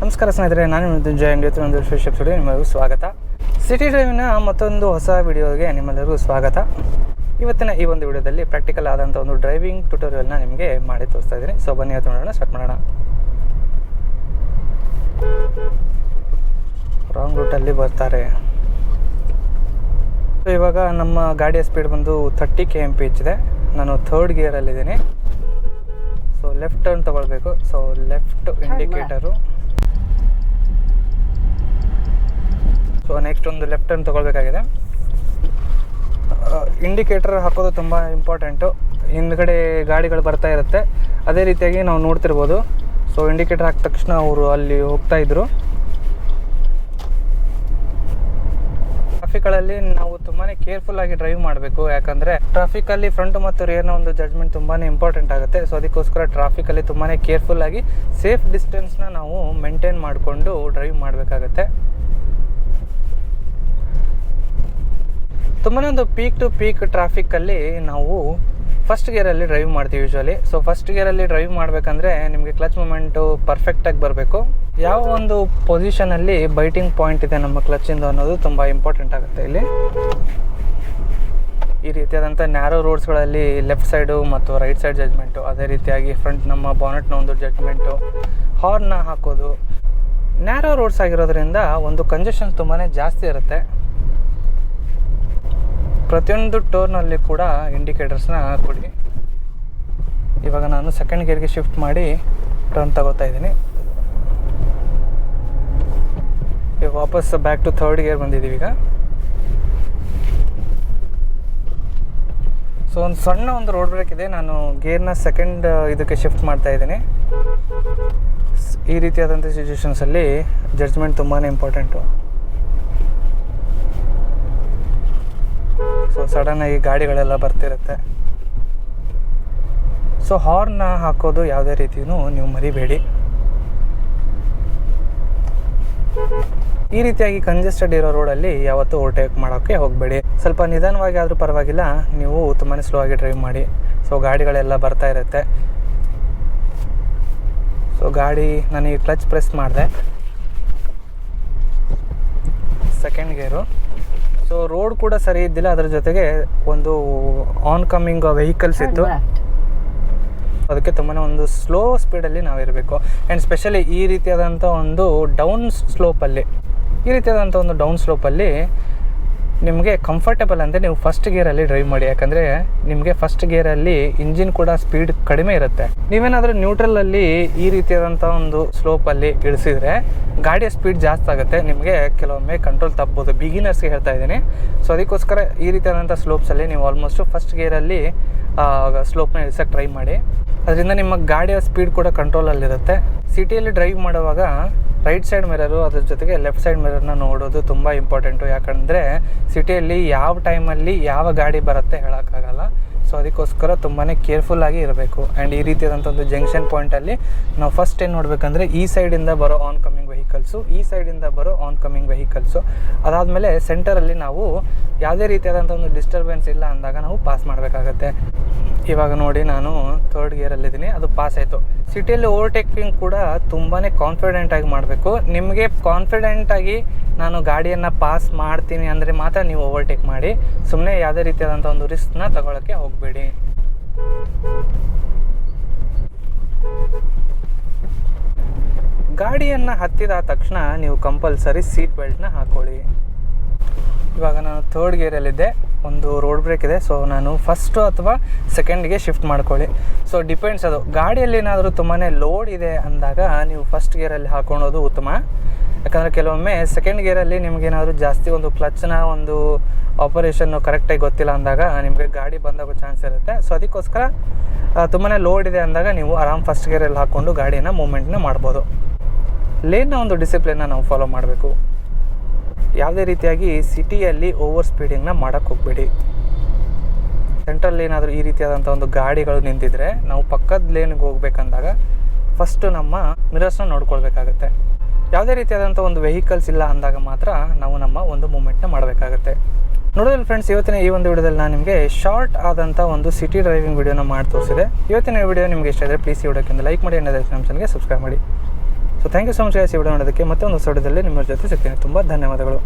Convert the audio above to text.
ನಮಸ್ಕಾರ ಸ್ನೇಹಿತರೆ, ನಾನು ಮೃತ್ಯುಂಜಯ. ಒಂದು ವಿಶೇಷ ಎಪಿಸೋಡ್ಗೆ ನಿಮಗೂ ಸ್ವಾಗತ. ಸಿಟಿ ಡ್ರೈವಿನ ಮತ್ತೊಂದು ಹೊಸ ವಿಡಿಯೋಗೆ ನಿಮ್ಮೆಲ್ಲರಿಗೂ ಸ್ವಾಗತ. ಇವತ್ತಿನ ಈ ಒಂದು ವಿಡಿಯೋದಲ್ಲಿ ಪ್ರಾಕ್ಟಿಕಲ್ ಆದಂಥ ಒಂದು ಡ್ರೈವಿಂಗ್ ಟ್ಯುಟೋರಿಯಲ್ನ ನಿಮಗೆ ಮಾಡಿ ತೋರಿಸ್ತಾ ಇದ್ದೀನಿ. ಸೊ ಬನ್ನಿ ಇವತ್ತು ನೋಡೋಣ, ಸ್ಟಾರ್ಟ್ ಮಾಡೋಣ. ರಾಂಗ್ ರೂಟಲ್ಲಿ ಬರ್ತಾರೆ. ಇವಾಗ ನಮ್ಮ ಗಾಡಿಯ ಸ್ಪೀಡ್ ಬಂದು 30 km/h ಇದೆ. ನಾನು 3rd ಗೇರಲ್ಲಿದ್ದೀನಿ. ಸೊ ಲೆಫ್ಟ್ ಟರ್ನ್ ತೊಗೊಳ್ಬೇಕು. So left indicator. So next ಒಂದು ಲೆಫ್ಟ್ ಟರ್ನ್ ತೊಗೊಳ್ಬೇಕಾಗಿದೆ. ಇಂಡಿಕೇಟರ್ ಹಾಕೋದು ತುಂಬ ಇಂಪಾರ್ಟೆಂಟು. ಹಿಂದ್ಗಡೆ ಗಾಡಿಗಳು ಬರ್ತಾ ಇರುತ್ತೆ, ಅದೇ ರೀತಿಯಾಗಿ ನಾವು ನೋಡ್ತಿರ್ಬೋದು. ಸೊ ಇಂಡಿಕೇಟರ್ ಹಾಕಿದ ತಕ್ಷಣ ಅವರು ಅಲ್ಲಿ ಹೋಗ್ತಾಯಿದ್ರು. ಟ್ರಾಫಿಕ್ಗಳಲ್ಲಿ ನಾವು ತುಂಬಾ ಕೇರ್ಫುಲ್ಲಾಗಿ ಡ್ರೈವ್ ಮಾಡಬೇಕು. ಯಾಕಂದರೆ ಟ್ರಾಫಿಕಲ್ಲಿ ಫ್ರಂಟ್ ಮತ್ತು ರಿಯರ್ನ ಒಂದು ಜಡ್ಜ್ಮೆಂಟ್ ತುಂಬಾ ಇಂಪಾರ್ಟೆಂಟ್ ಆಗುತ್ತೆ. ಸೊ ಅದಕ್ಕೋಸ್ಕರ ಟ್ರಾಫಿಕಲ್ಲಿ ತುಂಬಾ ಕೇರ್ಫುಲ್ಲಾಗಿ ಸೇಫ್ ಡಿಸ್ಟೆನ್ಸ್ನ ನಾವು ಮೇಂಟೈನ್ ಮಾಡಿಕೊಂಡು ಡ್ರೈವ್ ಮಾಡಬೇಕಾಗತ್ತೆ. ತುಂಬಾ ಒಂದು ಪೀಕ್ ಟು ಪೀಕ್ ಟ್ರಾಫಿಕ್ಕಲ್ಲಿ ನಾವು ಫಸ್ಟ್ ಗೇರಲ್ಲಿ ಡ್ರೈವ್ ಮಾಡ್ತೀವಿ ಯೂಶ್ವಲಿ. ಸೊ ಫಸ್ಟ್ ಗೇರಲ್ಲಿ ಡ್ರೈವ್ ಮಾಡಬೇಕಂದ್ರೆ ನಿಮಗೆ ಕ್ಲಚ್ ಮೂಮೆಂಟು ಪರ್ಫೆಕ್ಟಾಗಿ ಬರಬೇಕು. ಯಾವ ಒಂದು ಪೊಸಿಷನಲ್ಲಿ ಬೈಟಿಂಗ್ ಪಾಯಿಂಟ್ ಇದೆ ನಮ್ಮ ಕ್ಲಚ್ಚಿಂದು ಅನ್ನೋದು ತುಂಬ ಇಂಪಾರ್ಟೆಂಟ್ ಆಗುತ್ತೆ. ಇಲ್ಲಿ ಈ ರೀತಿಯಾದಂಥ ನ್ಯಾರೋ ರೋಡ್ಸ್ಗಳಲ್ಲಿ ಲೆಫ್ಟ್ ಸೈಡು ಮತ್ತು ರೈಟ್ ಸೈಡ್ ಜಡ್ಜ್ಮೆಂಟು, ಅದೇ ರೀತಿಯಾಗಿ ಫ್ರಂಟ್ ನಮ್ಮ ಬಾನೆಟ್ನ ಒಂದು ಜಡ್ಜ್ಮೆಂಟು, ಹಾರ್ನ್ನ ಹಾಕೋದು. ನ್ಯಾರೋ ರೋಡ್ಸ್ ಆಗಿರೋದ್ರಿಂದ ಒಂದು ಕಂಜೆಷನ್ ತುಂಬಾ ಜಾಸ್ತಿ ಇರುತ್ತೆ. ಪ್ರತಿಯೊಂದು ಟರ್ನಲ್ಲಿ ಕೂಡ ಇಂಡಿಕೇಟರ್ಸ್ನ ಕೊಡಿ. ಇವಾಗ ನಾನು ಸೆಕೆಂಡ್ ಗೇರ್ಗೆ ಶಿಫ್ಟ್ ಮಾಡಿ ಟರ್ನ್ ತಗೋತಾ ಇದ್ದೀನಿ. ಇವಾಗ ವಾಪಸ್ ಬ್ಯಾಕ್ ಟು 3rd ಗೇರ್ ಬಂದಿದ್ದೀವಿ. ಈಗ ಸೊ ಒಂದು ಸಣ್ಣ ಒಂದು ರೋಡ್ ಬ್ರೇಕ್ ಇದೆ. ನಾನು ಗೇರ್ನ ಸೆಕೆಂಡ್ ಇದಕ್ಕೆ ಶಿಫ್ಟ್ ಮಾಡ್ತಾ ಇದ್ದೀನಿ. ಈ ರೀತಿಯಾದಂಥ ಸಿಚುವೇಷನ್ಸಲ್ಲಿ ಜಡ್ಜ್ಮೆಂಟ್ ತುಂಬಾ ಇಂಪಾರ್ಟೆಂಟು. ಸೊ ಸಡನ್ನಾಗಿ ಗಾಡಿಗಳೆಲ್ಲ ಬರ್ತಿರುತ್ತೆ. ಸೊ ಹಾರ್ನ್ನ ಹಾಕೋದು ಯಾವುದೇ ರೀತಿಯೂ ನೀವು ಮರಿಬೇಡಿ. ಈ ರೀತಿಯಾಗಿ ಕಂಜೆಸ್ಟೆಡ್ ಇರೋ ರೋಡಲ್ಲಿ ಯಾವತ್ತೂ ಓವರ್ಟೇಕ್ ಮಾಡೋಕ್ಕೆ ಹೋಗಬೇಡಿ. ಸ್ವಲ್ಪ ನಿಧಾನವಾಗಿ ಆದರೂ ಪರವಾಗಿಲ್ಲ, ನೀವು ತುಂಬಾ ಸ್ಲೋ ಆಗಿ ಡ್ರೈವ್ ಮಾಡಿ. ಸೊ ಗಾಡಿಗಳೆಲ್ಲ ಬರ್ತಾ ಇರುತ್ತೆ. ಸೊ ಗಾಡಿ ನನಗೆ ಕ್ಲಚ್ ಪ್ರೆಸ್ ಮಾಡಿದೆ, ಸೆಕೆಂಡ್ ಗೇರು. ಸೊ ರೋಡ್ ಕೂಡ ಸರಿ ಇದ್ದಿಲ್ಲ, ಅದರ ಜೊತೆಗೆ ಒಂದು ಆನ್ ಕಮ್ಮಿಂಗ್ ವೆಹಿಕಲ್ಸ್ ಇತ್ತು. ಅದಕ್ಕೆ ತುಂಬಾ ಒಂದು ಸ್ಲೋ ಸ್ಪೀಡಲ್ಲಿ ನಾವಿರಬೇಕು. ಆ್ಯಂಡ್ ಸ್ಪೆಷಲಿ ಈ ರೀತಿಯಾದಂಥ ಒಂದು ಡೌನ್ ಸ್ಲೋಪಲ್ಲಿ ನಿಮಗೆ ಕಂಫರ್ಟೇಬಲ್ ಅಂದರೆ ನೀವು ಫಸ್ಟ್ ಗೇರಲ್ಲಿ ಡ್ರೈವ್ ಮಾಡಿ. ಯಾಕಂದರೆ ನಿಮಗೆ ಫಸ್ಟ್ ಗೇರಲ್ಲಿ ಇಂಜಿನ್ ಕೂಡ ಸ್ಪೀಡ್ ಕಡಿಮೆ ಇರುತ್ತೆ. ನೀವೇನಾದರೂ ನ್ಯೂಟ್ರಲಲ್ಲಿ ಈ ರೀತಿಯಾದಂಥ ಒಂದು ಸ್ಲೋಪಲ್ಲಿ ಇಳಿಸಿದರೆ ಗಾಡಿಯ ಸ್ಪೀಡ್ ಜಾಸ್ತಿ ಆಗುತ್ತೆ. ನಿಮಗೆ ಕೆಲವೊಮ್ಮೆ ಕಂಟ್ರೋಲ್ ತಪ್ಬೋದು. ಬಿಗಿನರ್ಸ್ಗೆ ಹೇಳ್ತಾ ಇದ್ದೀನಿ. ಸೊ ಅದಕ್ಕೋಸ್ಕರ ಈ ರೀತಿಯಾದಂಥ ಸ್ಲೋಪ್ಸಲ್ಲಿ ನೀವು ಆಲ್ಮೋಸ್ಟು ಫಸ್ಟ್ ಗೇರಲ್ಲಿ ಸ್ಲೋಪ್ನ ಇಳಿಸೋಕ್ಕೆ ಟ್ರೈ ಮಾಡಿ. ಅದರಿಂದ ನಿಮ್ಮ ಗಾಡಿಯ ಸ್ಪೀಡ್ ಕೂಡ ಕಂಟ್ರೋಲಲ್ಲಿರುತ್ತೆ. ಸಿಟಿಯಲ್ಲಿ ಡ್ರೈವ್ ಮಾಡುವಾಗ ರೈಟ್ ಸೈಡ್ ಮಿರರು, ಅದ್ರ ಜೊತೆಗೆ ಲೆಫ್ಟ್ ಸೈಡ್ ಮಿರರ್ನ ನೋಡೋದು ತುಂಬ ಇಂಪಾರ್ಟೆಂಟು. ಯಾಕಂದರೆ ಸಿಟಿಯಲ್ಲಿ ಯಾವ ಟೈಮಲ್ಲಿ ಯಾವ ಗಾಡಿ ಬರುತ್ತೆ ಹೇಳೋಕ್ಕಾಗಲ್ಲ. ಸೊ ಅದಕ್ಕೋಸ್ಕರ ತುಂಬಾ ಕೇರ್ಫುಲ್ಲಾಗಿ ಇರಬೇಕು. ಆ್ಯಂಡ್ ಈ ರೀತಿಯಾದಂಥ ಒಂದು ಜಂಕ್ಷನ್ ಪಾಯಿಂಟಲ್ಲಿ ನಾವು ಫಸ್ಟ್ ಏನು ನೋಡಬೇಕಂದ್ರೆ ಈ ಸೈಡಿಂದ ಬರೋ ಆನ್ ಕಮ್ಮಿಂಗ್ ವೆಹಿಕಲ್ಸು, ಈ ಸೈಡಿಂದ ಬರೋ ಆನ್ ಕಮ್ಮಿಂಗ್ ವೆಹಿಕಲ್ಸು. ಅದಾದಮೇಲೆ ಸೆಂಟರಲ್ಲಿ ನಾವು ಯಾವುದೇ ರೀತಿಯಾದಂಥ ಒಂದು ಡಿಸ್ಟರ್ಬೆನ್ಸ್ ಇಲ್ಲ ಅಂದಾಗ ನಾವು ಪಾಸ್ ಮಾಡಬೇಕಾಗತ್ತೆ. ಇವಾಗ ನೋಡಿ ನಾನು 3rd ಗೇರಲ್ಲಿದ್ದೀನಿ, ಅದು ಪಾಸ್ ಆಯಿತು. ಸಿಟಿಯಲ್ಲಿ ಓವರ್ಟೇಕಿಂಗ್ ಕೂಡ ತುಂಬಾ ಕಾನ್ಫಿಡೆಂಟಾಗಿ ಮಾಡಬೇಕು. ನಿಮಗೆ ಕಾನ್ಫಿಡೆಂಟಾಗಿ ನಾನು ಗಾಡಿಯನ್ನು ಪಾಸ್ ಮಾಡ್ತೀನಿ ಅಂದರೆ ಮಾತ್ರ ನೀವು ಓವರ್ಟೇಕ್ ಮಾಡಿ. ಸುಮ್ಮನೆ ಯಾವುದೇ ರೀತಿಯಾದಂಥ ಒಂದು ರಿಸ್ಕ್ನ ತಗೊಳ್ಳೋಕ್ಕೆ ಹೋಗಬೇಡಿ. ಗಾಡಿಯನ್ನು ಹತ್ತಿದ ತಕ್ಷಣ ನೀವು ಕಂಪಲ್ಸರಿ ಸೀಟ್ ಬೆಲ್ಟ್ನ ಹಾಕ್ಕೊಳ್ಳಿ. ಇವಾಗ ನಾನು 3rd ಗೇರಲ್ಲಿದ್ದೆ, ಒಂದು ರೋಡ್ ಬ್ರೇಕ್ ಇದೆ. ಸೊ ನಾನು ಫಸ್ಟು ಅಥವಾ ಸೆಕೆಂಡ್ಗೆ ಶಿಫ್ಟ್ ಮಾಡ್ಕೊಳ್ಳಿ. ಸೊ ಡಿಪೆಂಡ್ಸ್, ಅದು ಗಾಡಿಯಲ್ಲಿ ಏನಾದರೂ ತುಂಬಾ ಲೋಡ್ ಇದೆ ಅಂದಾಗ ನೀವು ಫಸ್ಟ್ ಗೇರಲ್ಲಿ ಹಾಕೊಳ್ಳೋದು ಉತ್ತಮ. ಯಾಕಂದರೆ ಕೆಲವೊಮ್ಮೆ ಸೆಕೆಂಡ್ ಗೇರಲ್ಲಿ ನಿಮಗೇನಾದರೂ ಜಾಸ್ತಿ ಒಂದು ಕ್ಲಚ್ನ ಒಂದು ಆಪರೇಷನ್ನು ಕರೆಕ್ಟಾಗಿ ಗೊತ್ತಿಲ್ಲ ಅಂದಾಗ ನಿಮಗೆ ಗಾಡಿ ಬಂದಾಗೋ ಚಾನ್ಸ್ ಇರುತ್ತೆ. ಸೊ ಅದಕ್ಕೋಸ್ಕರ ತುಂಬಾ ಲೋಡ್ ಇದೆ ಅಂದಾಗ ನೀವು ಆರಾಮ್ ಫಸ್ಟ್ ಗೇರಲ್ಲಿ ಹಾಕ್ಕೊಂಡು ಗಾಡಿಯನ್ನು ಮೂಮೆಂಟ್ನ ಮಾಡ್ಬೋದು. ಲೇನ್ನ ಒಂದು ಡಿಸಿಪ್ಲಿನ್ನ ನಾವು ಫಾಲೋ ಮಾಡಬೇಕು. ಯಾವುದೇ ರೀತಿಯಾಗಿ ಸಿಟಿಯಲ್ಲಿ ಓವರ್ ಸ್ಪೀಡಿಂಗ್ನ ಮಾಡೋಕ್ಕೆ ಹೋಗಬೇಡಿ. ಸೆಂಟ್ರಲ್ಲಿ ಏನಾದರೂ ಈ ರೀತಿಯಾದಂಥ ಒಂದು ಗಾಡಿಗಳು ನಿಂತಿದ್ರೆ ನಾವು ಪಕ್ಕದ ಲೇನ್ಗೆ ಹೋಗ್ಬೇಕಂದಾಗ ಫಸ್ಟು ನಮ್ಮ ಮಿರರ್ಸ್ನ ನೋಡ್ಕೊಳ್ಬೇಕಾಗತ್ತೆ. ಯಾವುದೇ ರೀತಿಯಾದಂಥ ಒಂದು ವೆಹಿಕಲ್ಸ್ ಇಲ್ಲ ಅಂದಾಗ ಮಾತ್ರ ನಾವು ನಮ್ಮ ಒಂದು ಮೂಮೆಂಟ್ನ ಮಾಡಬೇಕಾಗತ್ತೆ. ನೋಡೋದಿಲ್ಲ ಫ್ರೆಂಡ್ಸ್, ಇವತ್ತಿನ ಈ ಒಂದು ವಿಡಿಯೋದಲ್ಲಿ ನಾನು ನಿಮಗೆ ಶಾರ್ಟ್ ಆದಂಥ ಒಂದು ಸಿಟಿ ಡ್ರೈವಿಂಗ್ ವಿಡಿಯೋನ ಮಾಡಿ ತೋರಿಸಿದೆ. ಇವತ್ತಿನ ವಿಡಿಯೋ ನಿಮಗೆ ಇಷ್ಟ ಆದರೆ ಪ್ಲೀಸ್ ಈ ವಿಡಿಯೋಕ್ಕೆ ಲೈಕ್ ಮಾಡಿ, ನಮ್ಮ ಚಾನಲ್ಗೆ ಸಬ್ಸ್ಕ್ರೈಬ್ ಮಾಡಿ. So thank you so much guys ಈ ವಿಡಿಯೋ ನೋಡೋದಕ್ಕೆ. ಮತ್ತೆ ಒಂದು ಹೊಸ ವಿಡಿಯೋದಲ್ಲಿ ನಿಮ್ಮ ಜೊತೆ ಸಿಗ್ತೀನಿ. ತುಂಬ ಧನ್ಯವಾದಗಳು.